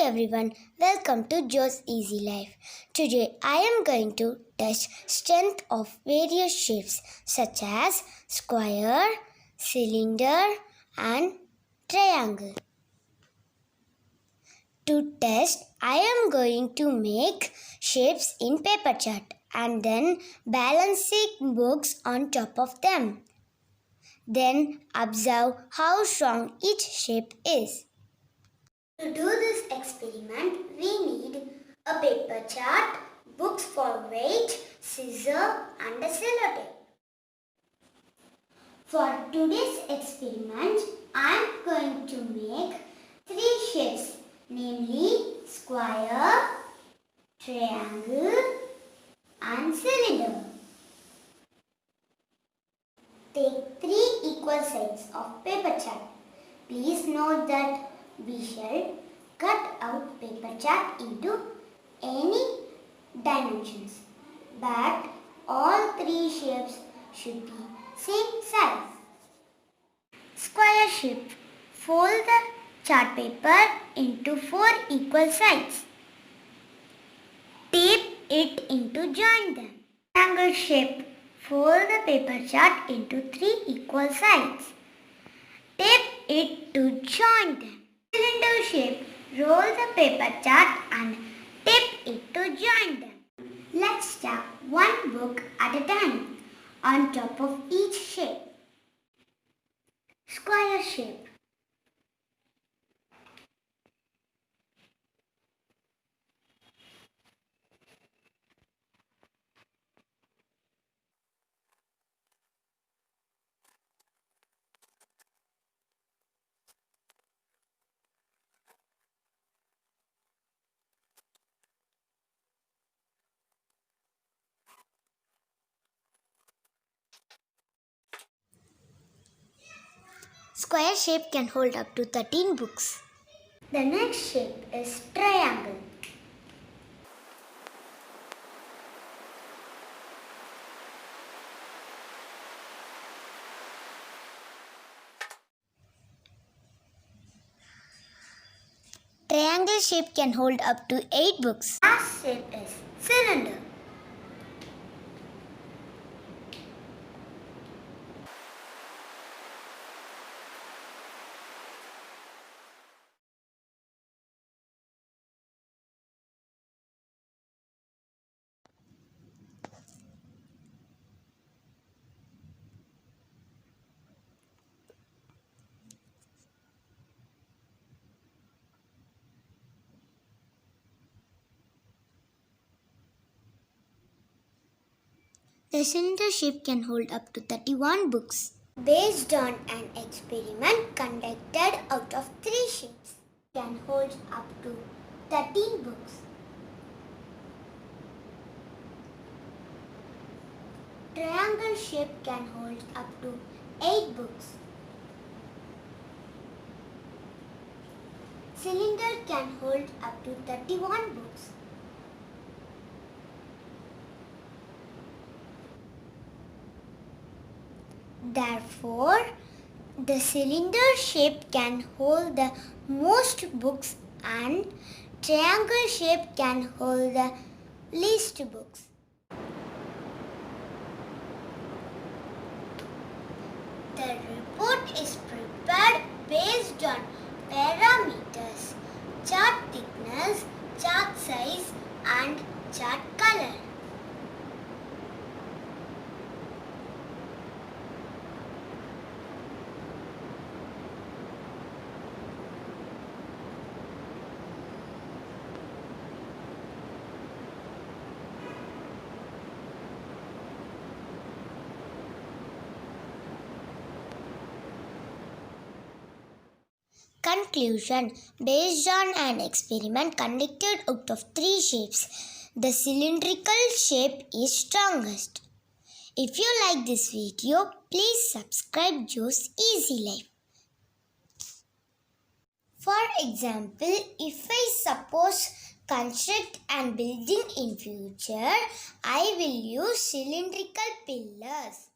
everyone, welcome to Joe's Easy Life. Today I am going to test strength of various shapes such as square, cylinder and triangle. To test, I am going to make shapes in paper chart and then balancing books on top of them. Then observe how strong each shape is. To do this experiment, we need a paper chart, books for weight, scissors and a sellotape. For today's experiment, I am going to make three shapes, namely square, triangle and cylinder. Take three equal sides of paper chart. Please note that we shall cut out paper chart into any dimensions, but all three shapes should be same size. Square shape. Fold the chart paper into 4 equal sides. Tape it into join them. Triangle shape. Fold the paper chart into 3 equal sides. Tape it to join them. Cylinder shape. Roll the paper chart and tape it to join them. Let's stack one book at a time on top of each shape. Square shape. Square shape can hold up to 13 books. The next shape is triangle. Triangle shape can hold up to 8 books. Last shape is cylinder. The cylinder shape can hold up to 31 books. Based on an experiment conducted out of 3 shapes, can hold up to 13 books. Triangle shape can hold up to 8 books. Cylinder can hold up to 31 books. Therefore, the cylinder shape can hold the most books and triangle shape can hold the least books. The report is prepared based on parameters, chart thickness, chart size and chart color. Conclusion. Based on an experiment conducted out of 3 shapes, the cylindrical shape is strongest. If you like this video, please subscribe Joe's Easy Life. For example, if I suppose construct and building in future, I will use cylindrical pillars.